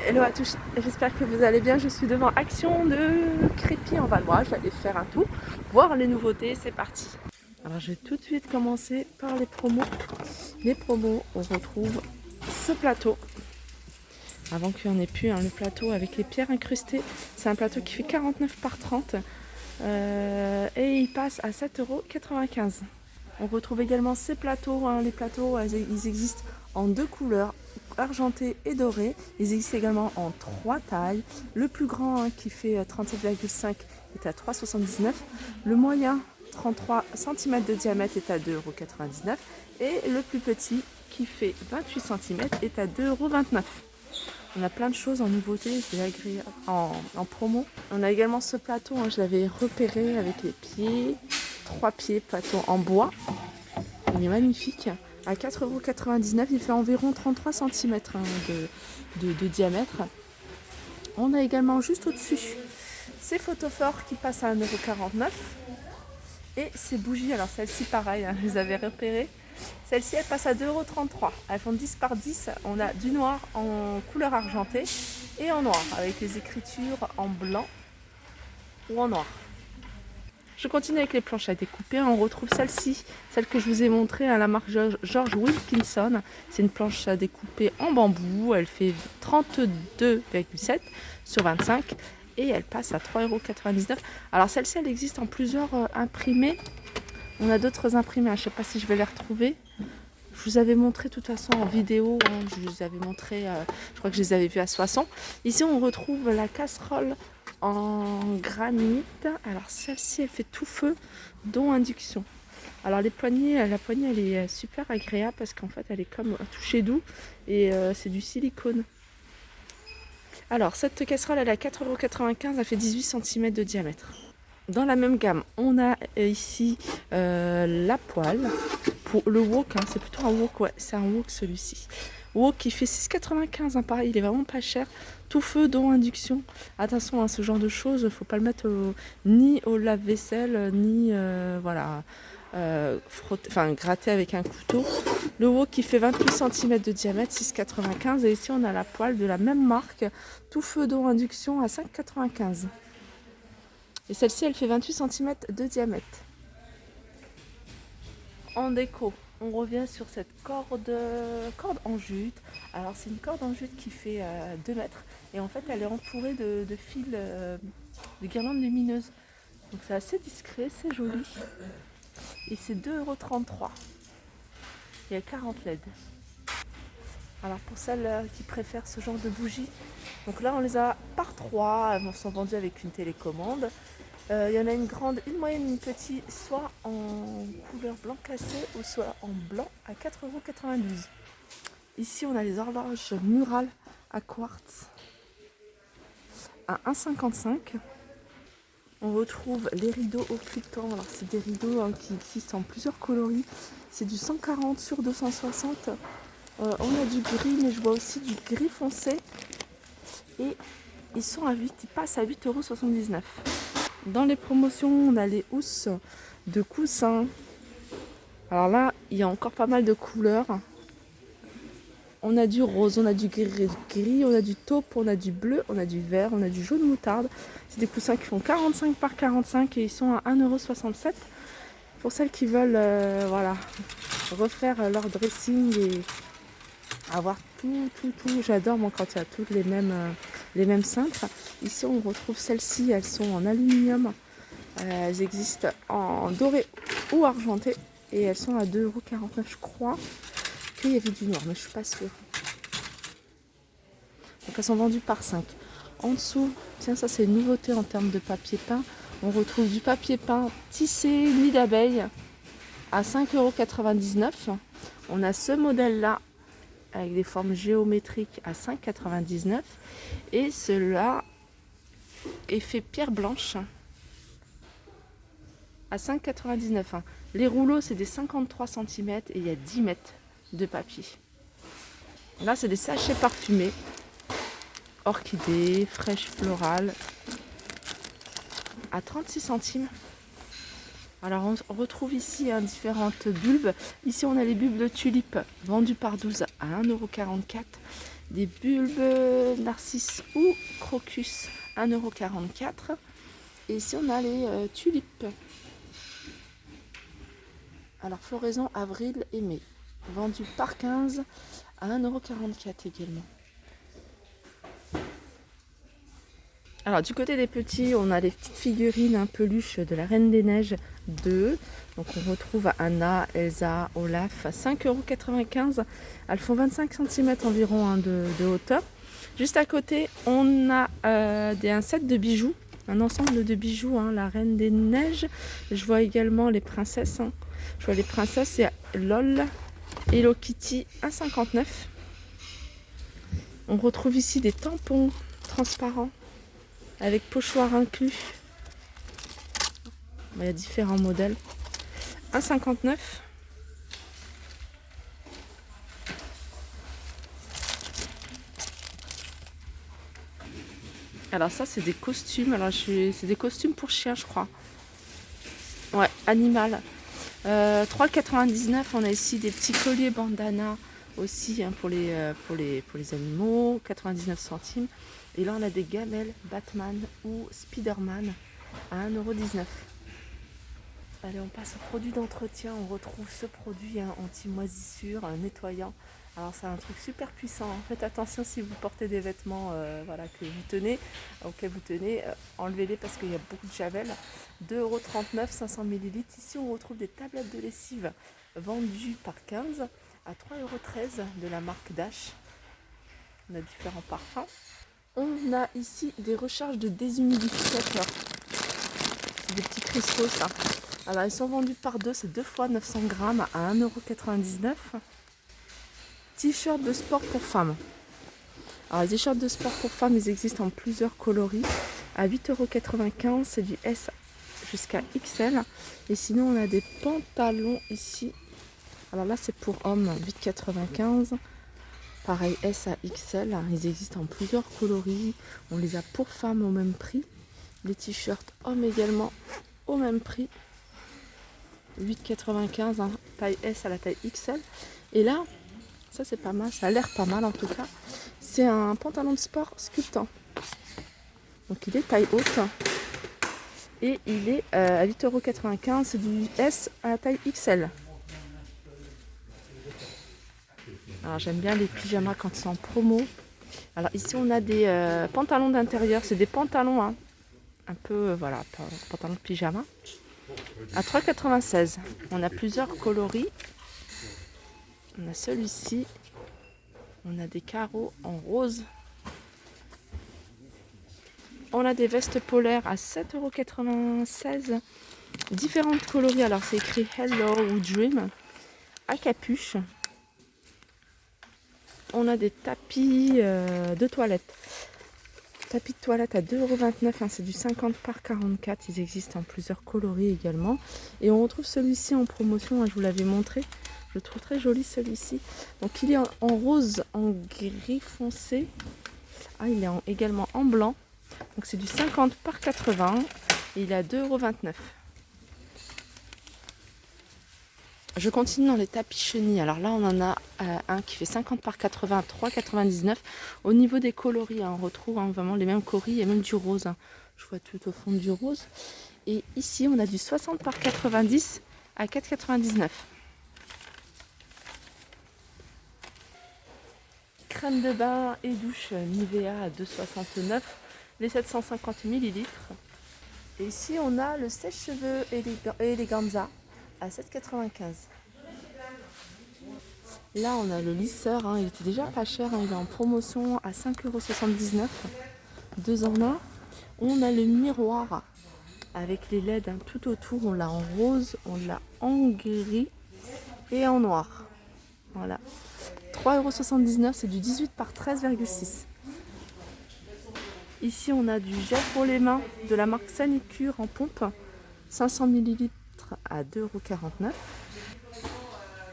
Hello à tous, j'espère que vous allez bien. Je suis devant Action de Crépy en Valois. Je vais aller faire un tour, voir les nouveautés. C'est parti. Alors je vais tout de suite commencer par les promos. Les promos, on retrouve ce plateau. Avant qu'il n'y en ait plus, le plateau avec les pierres incrustées. C'est un plateau qui fait 49 par 30 et il passe à 7,95 €. On retrouve également ces plateaux. Les plateaux, ils existent en deux couleurs, argenté et doré. Ils existent également en trois tailles. Le plus grand qui fait 37,5 est à 3,79 €. Le moyen 33 cm de diamètre est à 2,99 € et le plus petit qui fait 28 cm est à 2,29 €. On a plein de choses en nouveauté, c'est agréable, en promo. On a également ce plateau, je l'avais repéré avec les pieds, 3 pieds, plateau en bois. Il est magnifique. À 4,99 €, il fait environ 33 cm de diamètre. On a également juste au-dessus ces photophores qui passent à 1,49 € et ces bougies. Alors celles-ci pareil, je les avais repérées. Celles-ci elles passent à 2,33 €. Elles font 10 par 10. On a du noir en couleur argentée et en noir avec les écritures en blanc ou en noir. Je continue avec les planches à découper. On retrouve celle-ci, celle que je vous ai montrée à la marque George Wilkinson. C'est une planche à découper en bambou. Elle fait 32,7 sur 25 et elle passe à 3,99 €. Alors celle-ci, elle existe en plusieurs imprimés. On a d'autres imprimés, je ne sais pas si je vais les retrouver. Je vous avais montré de toute façon en vidéo, je vous avais montré, je crois que je les avais vus à Soissons. Ici on retrouve la casserole en granit. Alors celle-ci elle fait tout feu, dont induction. Alors les poignées, la poignée elle est super agréable parce qu'en fait elle est comme un toucher doux et c'est du silicone. Alors cette casserole elle est à 4,95 €, elle fait 18 cm de diamètre. Dans la même gamme, on a ici la poêle pour le wok, c'est plutôt un wok, ouais, c'est un wok celui-ci. Wok qui fait 6,95 €, pareil, il est vraiment pas cher. Tout feu, dont induction. Attention à ce genre de choses, il ne faut pas le mettre ni au lave-vaisselle, ni voilà, gratter avec un couteau. Le wok qui fait 28 cm de diamètre, 6,95 €. Et ici on a la poêle de la même marque, tout feu, dont induction à 5,95 €. Et celle-ci, elle fait 28 cm de diamètre. En déco, on revient sur cette corde en jute. Alors c'est une corde en jute qui fait 2 mètres. Et en fait, elle est entourée de fils, de guirlandes lumineuses. Donc c'est assez discret, c'est joli. Et c'est 2,33 €. Il y a 40 LED. Alors pour celles qui préfèrent ce genre de bougies, donc là on les a par 3, elles sont vendues avec une télécommande. Il y en a une grande, une moyenne, une petite, soit en couleur blanc cassé ou soit en blanc à 4,92 €. Ici on a les horloges murales à quartz à 1,55 €. On retrouve les rideaux occultants. Alors c'est des rideaux qui existent en plusieurs coloris. C'est du 140 sur 260. On a du gris, mais je vois aussi du gris foncé. Et ils sont à 8, ils passent à 8,79 €. Dans les promotions, on a les housses de coussins. Alors là, il y a encore pas mal de couleurs. On a du rose, on a du gris, on a du taupe, on a du bleu, on a du vert, on a du jaune moutarde. C'est des coussins qui font 45 par 45 et ils sont à 1,67 €. Pour celles qui veulent voilà, refaire leur dressing et avoir tout. J'adore moi quand il y a toutes les mêmes cintres. Ici on retrouve celles-ci, elles sont en aluminium. Elles existent en doré ou argenté et elles sont à 2,49 €. Je crois qu'il y avait du noir, mais je suis pas sûre. Donc elles sont vendues par 5. En dessous, tiens, ça c'est une nouveauté en termes de papier peint. On retrouve du papier peint tissé nid d'abeille à 5,99 €. On a ce modèle-là avec des formes géométriques à 5,99 € et celui-là effet pierre blanche à 5,99 €. Les rouleaux, c'est des 53 cm et il y a 10 mètres de papier. Là, c'est des sachets parfumés. Orchidée, fraîche florale à 36 centimes. Alors, on retrouve ici différentes bulbes. Ici, on a les bulbes de tulipes vendus par 12 à 1,44 €. des bulbes narcisses ou crocus, 1,44 €. Et ici on a les tulipes. Alors floraison avril et mai. Vendu par 15 à 1,44 € également. Alors du côté des petits, on a les petites figurines, peluches de la Reine des Neiges 2. Donc on retrouve Anna, Elsa, Olaf à 5,95 €. Elles font 25 cm environ de hauteur. Juste à côté, on a un set de bijoux, un ensemble de bijoux, la Reine des Neiges. Je vois également les princesses. Je vois les princesses, et LOL, Hello Kitty, 1,59 €. On retrouve ici des tampons transparents avec pochoir inclus. Il y a différents modèles. 1,59 €. Alors ça c'est des costumes. Alors c'est des costumes pour chiens, je crois. Ouais, animal. 3,99 €. On a ici des petits colliers bandana aussi, pour les animaux. 99 centimes. Et là on a des gamelles Batman ou Spiderman à 1,19 €. Allez, on passe au produit d'entretien. On retrouve ce produit anti-moisissure, nettoyant. Alors c'est un truc super puissant. Faites attention si vous portez des vêtements auxquels vous tenez, enlevez-les parce qu'il y a beaucoup de javel. 2,39 €, 500 ml. Ici on retrouve des tablettes de lessive vendues par 15 à 3,13 € de la marque Dash. On a différents parfums. On a ici des recharges de déshumidificateurs. C'est des petits cristaux ça. Alors ils sont vendus par 2, c'est 2 fois 900 grammes à 1,99 €. T-shirt de sport pour femmes. Alors les t-shirts de sport pour femmes, ils existent en plusieurs coloris. À 8,95 €, c'est du S jusqu'à XL. Et sinon on a des pantalons ici. Alors là c'est pour hommes, 8,95 €. Pareil S à XL. Ils existent en plusieurs coloris. On les a pour femmes au même prix. Les t-shirts hommes également au même prix. 8,95 €, taille S à la taille XL. Et là, ça c'est pas mal, ça a l'air pas mal en tout cas. C'est un pantalon de sport sculptant. Donc il est taille haute. Et il est à 8,95 €. C'est du S à la taille XL. Alors j'aime bien les pyjamas quand c'est en promo. Alors ici on a des pantalons d'intérieur. C'est des pantalons un peu, pantalons de pyjama. À 3,96 €. On a plusieurs coloris. On a celui-ci. On a des carreaux en rose. On a des vestes polaires à 7,96 €. Différentes coloris. Alors c'est écrit Hello ou Dream à capuche. On a des tapis de toilette. Tapis de toilette à 2,29 €. C'est du 50 par 44. Ils existent en plusieurs coloris également. Et on retrouve celui-ci en promotion. Je vous l'avais montré. Je trouve très joli celui-ci. Donc il est en rose, en gris foncé. Il est également en blanc. Donc c'est du 50 par 80. Et il est à 2,29 €. Je continue dans les tapis chenilles. Alors là, on en a un qui fait 50 par 80 à 3,99 €. Au niveau des coloris, on retrouve vraiment les mêmes coloris et même du rose. Je vois tout au fond du rose. Et ici, on a du 60 par 90 à 4,99 €. Crème de bain et douche Nivea à 2,69 €. Les 750 ml. Et ici, on a le sèche-cheveux Eleganza à 7,95 €. Là, on a le lisseur. Il était déjà pas cher. Il est en promotion à 5,79 €. 2 en 1. On a le miroir avec les LED tout autour. On l'a en rose, on l'a en gris et en noir. Voilà. 3,79 €. C'est du 18 par 13,6. Ici, on a du gel pour les mains de la marque Sanicure en pompe. 500 ml à 2,49 €.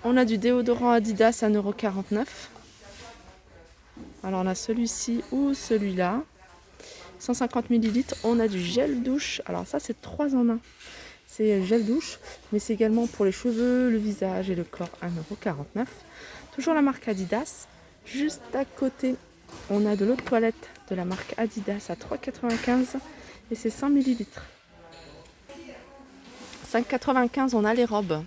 On a du déodorant Adidas à 1,49 €. Alors on a celui-ci ou celui-là. 150 ml. On a du gel douche. Alors ça c'est 3 en 1. C'est gel douche, mais c'est également pour les cheveux, le visage et le corps, 1,49 €. Toujours la marque Adidas. Juste à côté, on a de l'eau de toilette de la marque Adidas à 3,95 et c'est 100 ml. 5,95 on a les robes.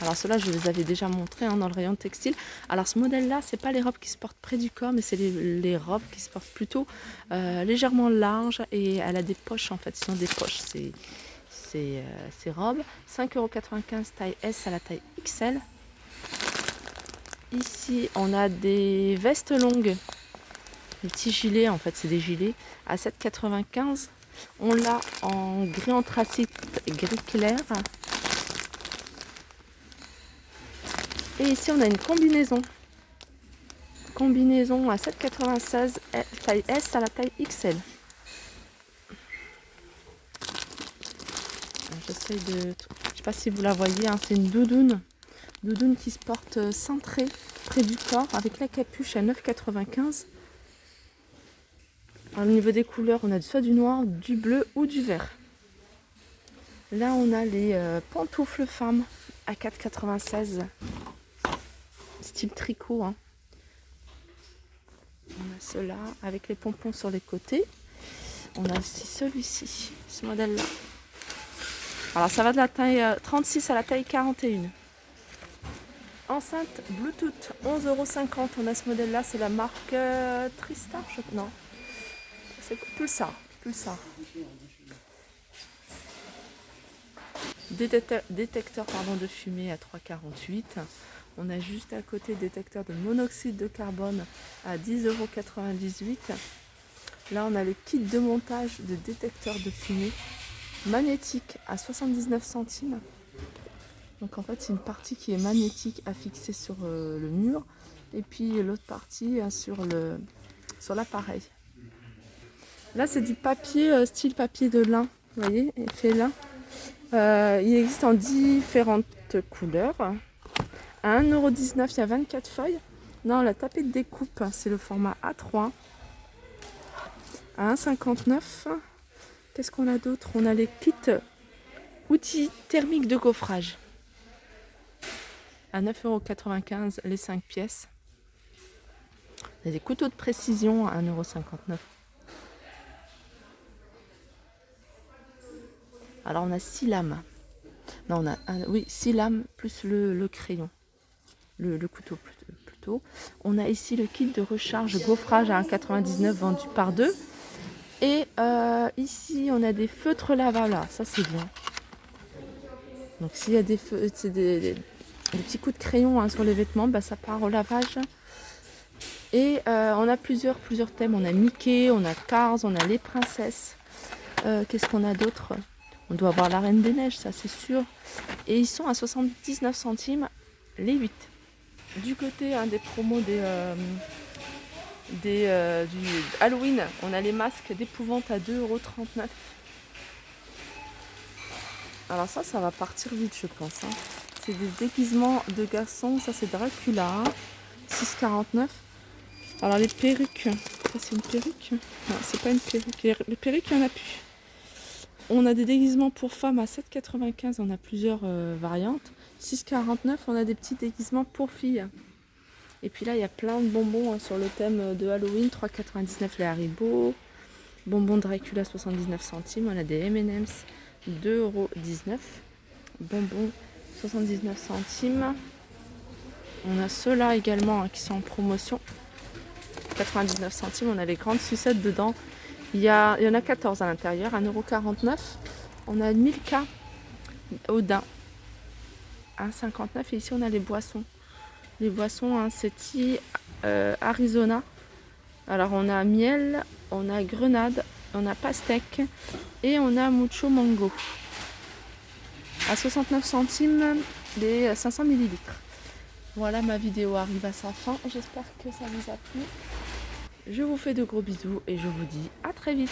Alors ceux-là, je les avais déjà montrés dans le rayon textile. Alors ce modèle-là, c'est pas les robes qui se portent près du corps, mais c'est les robes qui se portent plutôt légèrement larges et elle a des poches en fait, sinon des poches. Ces robes. 5,95 € taille S à la taille XL. Ici, on a des vestes longues, des petits gilets, en fait, c'est des gilets, à 7,95 €. On l'a en gris anthracite, gris clair. Et ici, on a une combinaison. Combinaison à 7,96 €, taille S à la taille XL. J'essaye de... Je sais pas si vous la voyez, hein, c'est une doudoune. Doudoune qui se porte cintrée près du corps avec la capuche à 9,95 €. Au niveau des couleurs, on a soit du noir, du bleu ou du vert. Là, on a les pantoufles femmes à 4,96 €. Style tricot. Hein. On a ceux-là avec les pompons sur les côtés. On a aussi celui-ci, ce modèle-là. Alors ça va de la taille 36 à la taille 41. Enceinte Bluetooth, 11,50 €. On a ce modèle-là, c'est la marque Tristar, non, c'est Pulsar. Détecteur de fumée à 3,48 €. On a juste à côté détecteur de monoxyde de carbone à 10,98 €. Là, on a le kit de montage de détecteur de fumée magnétique à 79 centimes. Donc en fait, c'est une partie qui est magnétique à fixer sur le mur et puis l'autre partie sur l'appareil. Là, c'est du papier style papier de lin, vous voyez, effet lin. Il existe en différentes couleurs. À 1,19 €, il y a 24 feuilles. Non, la tapée de découpe, c'est le format A3. À 1,59 €. Qu'est-ce qu'on a d'autre? On a les kits outils thermiques de gaufrage. À 9,95 € les 5 pièces. Il y a des couteaux de précision à 1,59 €. Alors on a 6 lames. Non, on a 6 lames plus le crayon. Le couteau plutôt. On a ici le kit de recharge gaufrage à 1,99 € vendu par 2. Et ici on a des feutres lavables. Là, ça c'est bien. Donc s'il y a des petits coups de crayon sur les vêtements, bah, ça part au lavage. Et on a plusieurs thèmes. On a Mickey, on a Cars, on a les princesses. Qu'est-ce qu'on a d'autre? On doit avoir la Reine des Neiges, ça c'est sûr. Et ils sont à 79 centimes les 8. Du côté des promos du Halloween, on a les masques d'épouvante à 2,39 €. Alors ça va partir vite, je pense. Hein. C'est des déguisements de garçons. Ça, c'est Dracula. 6,49 €. Alors les perruques. Ça, c'est une perruque? Non, c'est pas une perruque. Les perruques, il n'y en a plus. On a des déguisements pour femmes à 7,95 €. On a plusieurs variantes. 6,49 €. On a des petits déguisements pour filles. Et puis là, il y a plein de bonbons sur le thème de Halloween. 3,99 € les Haribo. Bonbons Dracula, 79 centimes. On a des M&M's. 2,19 €. Bonbons 79 centimes. On a ceux-là également qui sont en promotion. 99 centimes. On a les grandes sucettes dedans. Il y en a 14 à l'intérieur. 1,49 €. On a Milka Audin. 1,59 €. Et ici on a les boissons. Les boissons, c'est Arizona. Alors on a miel, on a grenade, on a pastèque et on a mucho mango. À 69 centimes les 500 ml. Voilà, ma vidéo arrive à sa fin. J'espère que ça vous a plu. Je vous fais de gros bisous et je vous dis à très vite.